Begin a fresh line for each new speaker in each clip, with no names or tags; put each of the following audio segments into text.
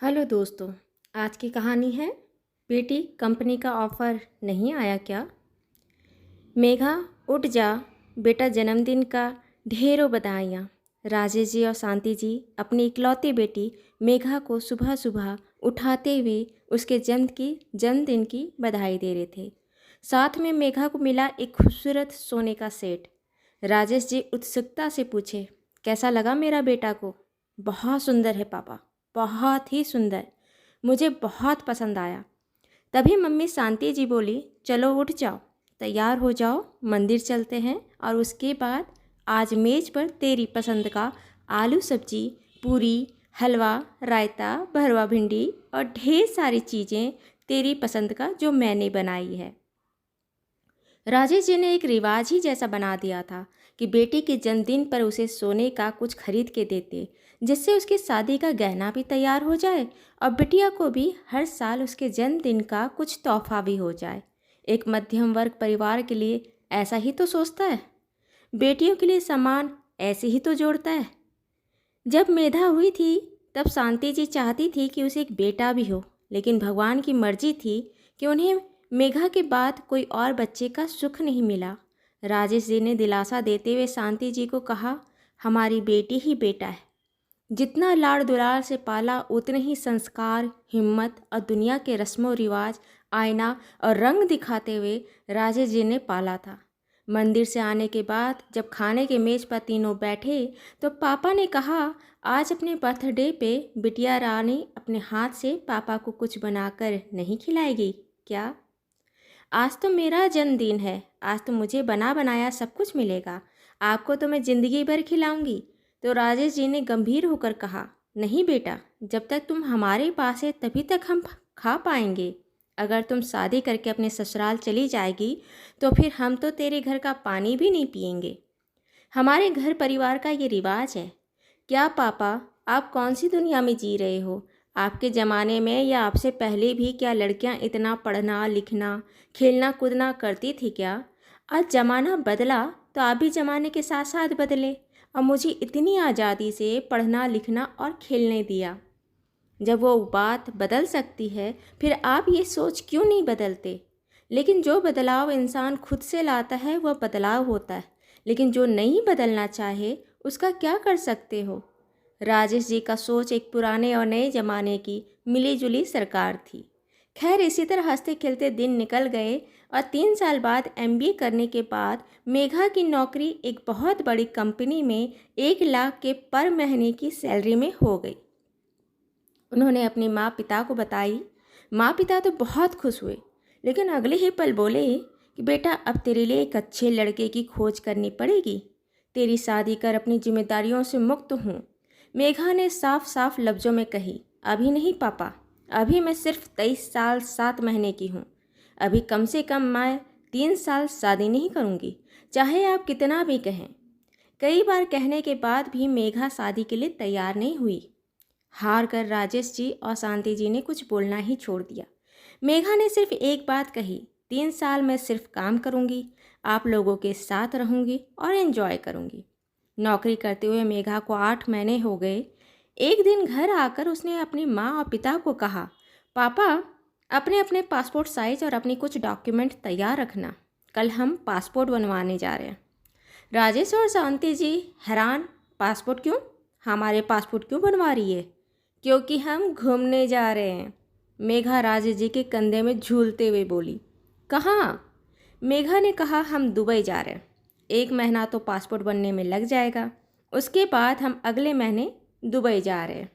Hello दोस्तों। आज की कहानी है बेटी कंपनी का ऑफ़र नहीं आया क्या। मेघा उठ जा, बेटा जन्मदिन का ढेरों बधाइयाँ। राजेश जी और शांति जी अपनी इकलौती बेटी मेघा को सुबह सुबह उठाते हुए उसके जन्मदिन की बधाई दे रहे थे। साथ में मेघा को मिला एक खूबसूरत सोने का सेट। राजेश जी उत्सुकता से पूछे, कैसा लगा मेरा बेटा को? बहुत सुंदर है पापा, बहुत ही सुंदर, मुझे बहुत पसंद आया। तभी मम्मी शांति जी बोली, चलो उठ जाओ, तैयार हो जाओ, मंदिर चलते हैं और उसके बाद आज मेज पर तेरी पसंद का आलू सब्जी, पूरी, हलवा, रायता, भरवा भिंडी और ढेर सारी चीज़ें तेरी पसंद का जो मैंने बनाई है। राजेश जी ने एक रिवाज ही जैसा बना दिया था कि बेटी के जन्मदिन पर उसे सोने का कुछ खरीद के देते, जिससे उसकी शादी का गहना भी तैयार हो जाए और बिटिया को भी हर साल उसके जन्मदिन का कुछ तोहफा भी हो जाए। एक मध्यम वर्ग परिवार के लिए ऐसा ही तो सोचता है, बेटियों के लिए सामान ऐसे ही तो जोड़ता है। जब मेधा हुई थी तब शांति जी चाहती थी कि उसे एक बेटा भी हो, लेकिन भगवान की मर्जी थी कि उन्हें मेघा के बाद कोई और बच्चे का सुख नहीं मिला। राजेश जी ने दिलासा देते हुए शांति जी को कहा, हमारी बेटी ही बेटा है, जितना लाड़ दुलार से पाला उतने ही संस्कार, हिम्मत और दुनिया के रस्मों रिवाज, आईना और रंग दिखाते हुए राजेश जी ने पाला था। मंदिर से आने के बाद जब खाने के मेज पर तीनों बैठे तो पापा ने कहा, आज अपने बर्थडे पे बिटिया रानी अपने हाथ से पापा को कुछ बनाकर नहीं खिलाएगी क्या? आज तो मेरा जन्मदिन है, आज तो मुझे बना बनाया सब कुछ मिलेगा, आपको तो मैं ज़िंदगी भर खिलाऊंगी। तो राजेश जी ने गंभीर होकर कहा, नहीं बेटा, जब तक तुम हमारे पास है तभी तक हम खा पाएंगे। अगर तुम शादी करके अपने ससुराल चली जाएगी तो फिर हम तो तेरे घर का पानी भी नहीं पिएंगे। हमारे घर परिवार का ये रिवाज है। क्या पापा, आप कौन सी दुनिया में जी रहे हो? आपके ज़माने में या आपसे पहले भी क्या लड़कियां इतना पढ़ना लिखना खेलना कूदना करती थी क्या? आज ज़माना बदला तो आप भी ज़माने के साथ साथ बदले और मुझे इतनी आज़ादी से पढ़ना लिखना और खेलने दिया। जब वो बात बदल सकती है फिर आप ये सोच क्यों नहीं बदलते? लेकिन जो बदलाव इंसान खुद से लाता है वह बदलाव होता है, लेकिन जो नहीं बदलना चाहे उसका क्या कर सकते हो? राजेश जी का सोच एक पुराने और नए ज़माने की मिली-जुली सरकार थी। खैर, इसी तरह हंसते खेलते दिन निकल गए और 3 साल बाद एमबीए करने के बाद मेघा की नौकरी एक बहुत बड़ी कंपनी में 1 लाख के पर महीने की सैलरी में हो गई। उन्होंने अपने माँ पिता को बताई। माँ पिता तो बहुत खुश हुए, लेकिन अगले ही पल बोले कि बेटा, अब तेरे लिए एक अच्छे लड़के की खोज करनी पड़ेगी। तेरी शादी कर अपनी जिम्मेदारियों से मुक्त हूँ। मेघा ने साफ साफ लफ्ज़ों में कही। अभी नहीं पापा, अभी मैं सिर्फ 23 साल 7 महीने की हूँ। अभी कम से कम मैं 3 साल शादी नहीं करूँगी, चाहे आप कितना भी कहें। कई बार कहने के बाद भी मेघा शादी के लिए तैयार नहीं हुई। हार कर राजेश जी और शांति जी ने कुछ बोलना ही छोड़ दिया। मेघा ने सिर्फ एक बात कही, 3 साल मैं सिर्फ काम करूँगी, आप लोगों के साथ रहूँगी और एंजॉय करूँगी। नौकरी करते हुए मेघा को 8 महीने हो गए। एक दिन घर आकर उसने अपनी माँ और पिता को कहा, पापा, अपने अपने पासपोर्ट साइज और अपनी कुछ डॉक्यूमेंट तैयार रखना, कल हम पासपोर्ट बनवाने जा रहे हैं। राजेश और शांति जी हैरान, पासपोर्ट क्यों? हमारे पासपोर्ट क्यों बनवा रही है? क्योंकि हम घूमने जा रहे हैं, मेघा राजेश जी के कंधे में झूलते हुए बोली। कहाँ? मेघा ने कहा, हम दुबई जा रहे हैं। 1 महीना तो पासपोर्ट बनने में लग जाएगा, उसके बाद हम अगले महीने दुबई जा रहे हैं।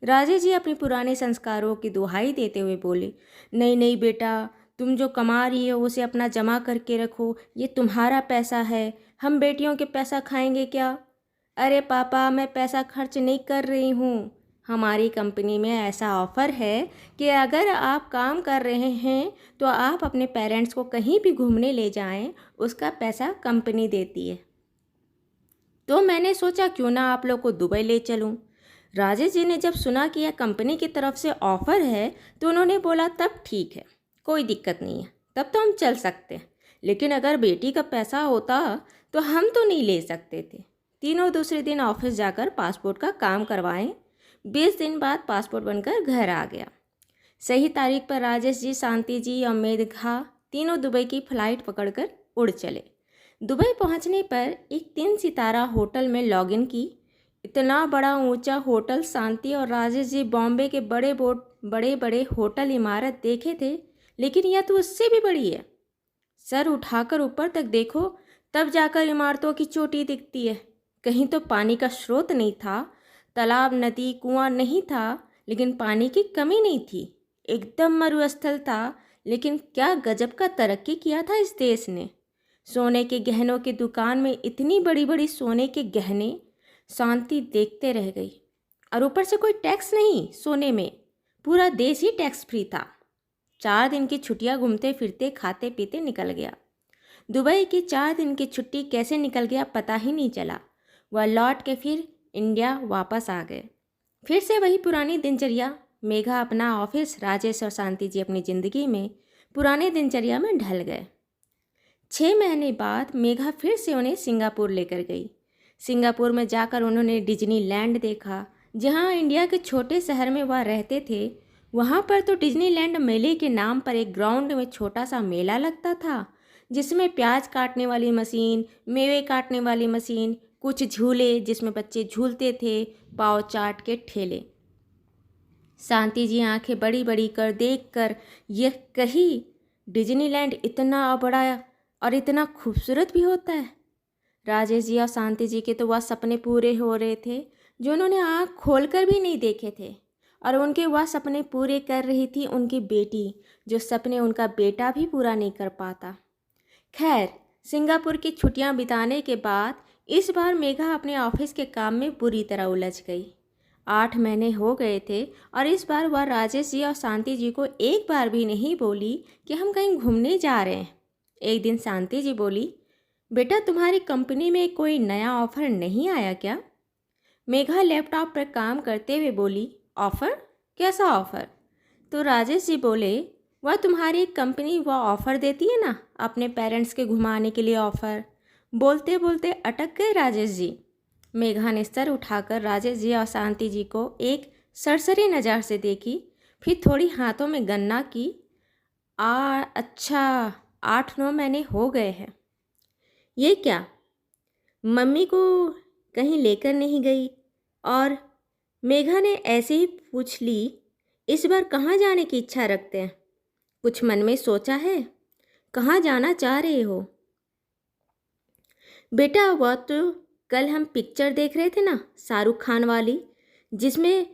राजेश जी अपने पुराने संस्कारों की दुहाई देते हुए बोले, नहीं नहीं बेटा, तुम जो कमा रही हो उसे अपना जमा करके रखो, ये तुम्हारा पैसा है, हम बेटियों के पैसा खाएंगे क्या? अरे पापा, मैं पैसा खर्च नहीं कर रही हूँ। हमारी कंपनी में ऐसा ऑफ़र है कि अगर आप काम कर रहे हैं तो आप अपने पेरेंट्स को कहीं भी घूमने ले जाएं, उसका पैसा कंपनी देती है। तो मैंने सोचा क्यों ना आप लोग को दुबई ले चलूं। राजेश जी ने जब सुना कि यह कंपनी की तरफ से ऑफ़र है तो उन्होंने बोला, तब ठीक है, कोई दिक्कत नहीं है, तब तो हम चल सकते हैं। लेकिन अगर बेटी का पैसा होता तो हम तो नहीं ले सकते थे। तीनों दूसरे दिन ऑफिस जाकर पासपोर्ट का काम करवाएं। 20 दिन बाद पासपोर्ट बनकर घर आ गया। सही तारीख पर राजेश जी, शांति जी और मेघा तीनों दुबई की फ्लाइट पकड़कर उड़ चले। दुबई पहुंचने पर एक 3 सितारा होटल में लॉगिन की। इतना बड़ा ऊंचा होटल शांति और राजेश जी बॉम्बे के बड़े बड़े होटल इमारत देखे थे, लेकिन यह तो उससे भी बड़ी है। सर उठाकर ऊपर तक देखो, तब जाकर इमारतों की चोटी दिखती है। कहीं तो पानी का स्रोत नहीं था, तालाब, नदी, कुआं नहीं था, लेकिन पानी की कमी नहीं थी। एकदम मरुस्थल था, लेकिन क्या गजब का तरक्की किया था इस देश ने। सोने के गहनों की दुकान में इतनी बड़ी बड़ी सोने के गहने, शांति देखते रह गई। और ऊपर से कोई टैक्स नहीं सोने में, पूरा देश ही टैक्स फ्री था। 4 दिन की छुट्टियां घूमते फिरते खाते पीते निकल गया। दुबई की 4 दिन की छुट्टी कैसे निकल गया पता ही नहीं चला। वह लौट के फिर इंडिया वापस आ गए। फिर से वही पुरानी दिनचर्या। मेघा अपना ऑफिस, राजेश और शांति जी अपनी ज़िंदगी में पुराने दिनचर्या में ढल गए। 6 महीने बाद मेघा फिर से उन्हें सिंगापुर लेकर गई। सिंगापुर में जाकर उन्होंने डिज्नीलैंड देखा। जहां इंडिया के छोटे शहर में वह रहते थे, वहां पर तो डिज्नीलैंड मेले के नाम पर एक ग्राउंड में छोटा सा मेला लगता था, जिसमें प्याज काटने वाली मशीन, मेवे काटने वाली मशीन, कुछ झूले जिसमें बच्चे झूलते थे, पाव चाट के ठेले। शांति जी आंखें बड़ी बड़ी कर देख कर यह कही, डिज्नीलैंड इतना बड़ा और इतना खूबसूरत भी होता है। राजेश जी और शांति जी के तो वह सपने पूरे हो रहे थे जो उन्होंने आँख खोलकर भी नहीं देखे थे, और उनके वह सपने पूरे कर रही थी उनकी बेटी, जो सपने उनका बेटा भी पूरा नहीं कर पाता। खैर, सिंगापुर की छुट्टियां बिताने के बाद इस बार मेघा अपने ऑफिस के काम में बुरी तरह उलझ गई। 8 महीने हो गए थे और इस बार वह राजेश जी और शांति जी को एक बार भी नहीं बोली कि हम कहीं घूमने जा रहे हैं। एक दिन शांति जी बोली, बेटा तुम्हारी कंपनी में कोई नया ऑफ़र नहीं आया क्या? मेघा लैपटॉप पर काम करते हुए बोली, ऑफ़र? कैसा ऑफ़र? तो राजेश जी बोले, वह तुम्हारी कंपनी वह ऑफ़र देती है ना, अपने पेरेंट्स के घुमाने के लिए ऑफ़र। बोलते बोलते अटक गए राजेश जी। मेघा ने सर उठाकर राजेश जी और शांति जी को एक सरसरी नज़र से देखी, फिर थोड़ी हाथों में गन्ना की। अच्छा, 8-9 महीने हो गए हैं। ये क्या, मम्मी को कहीं लेकर नहीं गई? और मेघा ने ऐसे ही पूछ ली, इस बार कहाँ जाने की इच्छा रखते हैं? कुछ मन में सोचा है? कहाँ जाना चाह रहे हो? बेटा, वह तो कल हम पिक्चर देख रहे थे ना, शाहरुख खान वाली, जिसमें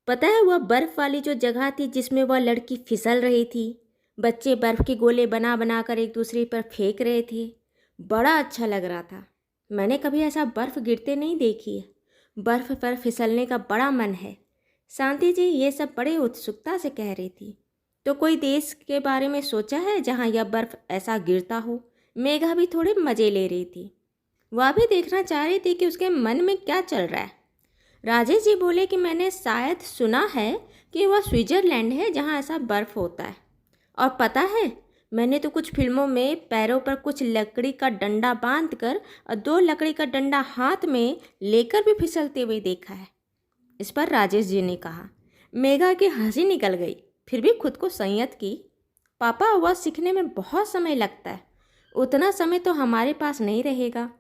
पता है वह बर्फ़ वाली जो जगह थी जिसमें वह लड़की फिसल रही थी, बच्चे बर्फ़ के गोले बना बना कर एक दूसरे पर फेंक रहे थे। बड़ा अच्छा लग रहा था। मैंने कभी ऐसा बर्फ़ गिरते नहीं देखी है। बर्फ़ पर फिसलने का बड़ा मन है। शांति जी ये सब बड़े उत्सुकता से कह रही थी। तो कोई देश के बारे में सोचा है जहाँ यह बर्फ़ ऐसा गिरता हो? मेघा भी थोड़े मज़े ले रही थी। वह भी देखना चाह रही थी कि उसके मन में क्या चल रहा है। राजेश जी बोले कि मैंने शायद सुना है कि वह स्विट्ज़रलैंड है जहाँ ऐसा बर्फ़ होता है। और पता है, मैंने तो कुछ फिल्मों में पैरों पर कुछ लकड़ी का डंडा बांधकर और 2 लकड़ी का डंडा हाथ में लेकर भी फिसलते हुए देखा है। इस पर राजेश जी ने कहा। मेघा की हंसी निकल गई, फिर भी खुद को संयत की। पापा, वह सीखने में बहुत समय लगता है। उतना समय तो हमारे पास नहीं रहेगा,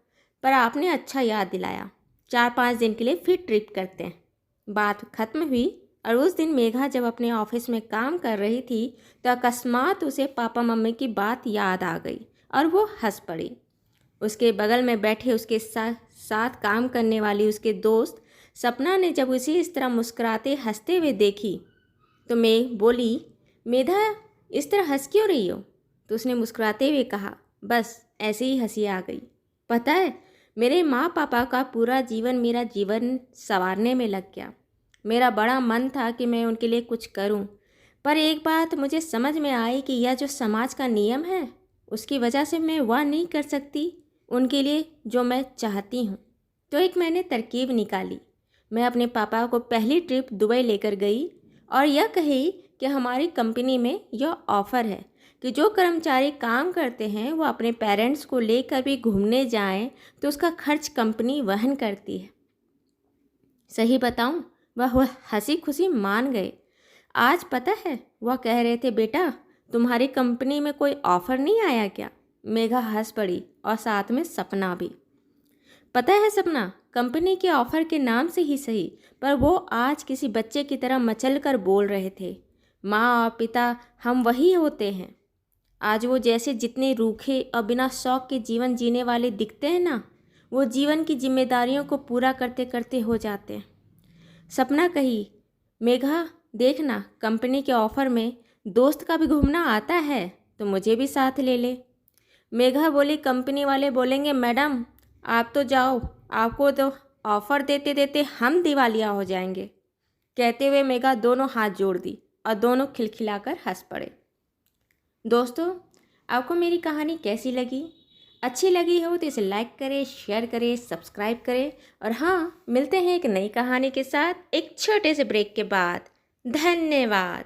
पर आपने अच्छा याद दिलाया। 4-5 दिन के लिए फिर ट्रिप करते हैं। बात खत्म हुई और उस दिन मेघा जब अपने ऑफिस में काम कर रही थी तो अकस्मात उसे पापा मम्मी की बात याद आ गई और वो हंस पड़ी। उसके बगल में बैठे उसके साथ काम करने वाली उसके दोस्त सपना ने जब उसे इस तरह मुस्कुराते हंसते हुए देखी तो मैं बोली, मेघा इस तरह हंस क्यों रही हो? तो उसने मुस्कुराते हुए कहा, बस ऐसे ही हंसी आ गई। पता है, मेरे माँ पापा का पूरा जीवन मेरा जीवन संवारने में लग गया। मेरा बड़ा मन था कि मैं उनके लिए कुछ करूं, पर एक बात मुझे समझ में आई कि यह जो समाज का नियम है उसकी वजह से मैं वह नहीं कर सकती उनके लिए जो मैं चाहती हूं। तो एक मैंने तरकीब निकाली। मैं अपने पापा को पहली ट्रिप दुबई लेकर गई और यह कही कि हमारी कंपनी में यह ऑफ़र है कि जो कर्मचारी काम करते हैं वो अपने पेरेंट्स को लेकर भी घूमने जाएं तो उसका खर्च कंपनी वहन करती है। सही बताऊं, वह हंसी खुशी मान गए। आज पता है, वह कह रहे थे, बेटा तुम्हारी कंपनी में कोई ऑफ़र नहीं आया क्या? मेघा हंस पड़ी और साथ में सपना भी। पता है सपना, कंपनी के ऑफ़र के नाम से ही सही, पर वो आज किसी बच्चे की तरह मचल कर बोल रहे थे, माँ और पिता हम वही होते हैं। आज वो जैसे जितने रूखे और बिना शौक के जीवन जीने वाले दिखते हैं ना, वो जीवन की जिम्मेदारियों को पूरा करते करते हो जाते हैं। सपना कही, मेघा देखना, कंपनी के ऑफ़र में दोस्त का भी घूमना आता है, तो मुझे भी साथ ले ले। मेघा बोली, कंपनी वाले बोलेंगे मैडम आप तो जाओ, आपको तो ऑफ़र देते देते हम दिवालिया हो जाएंगे। कहते हुए मेघा दोनों हाथ जोड़ दी और दोनों खिलखिलाकर हंस पड़े। दोस्तों, आपको मेरी कहानी कैसी लगी? अच्छी लगी हो तो इसे लाइक करें, शेयर करें, सब्सक्राइब करें। और हाँ, मिलते हैं एक नई कहानी के साथ एक छोटे से ब्रेक के बाद। धन्यवाद।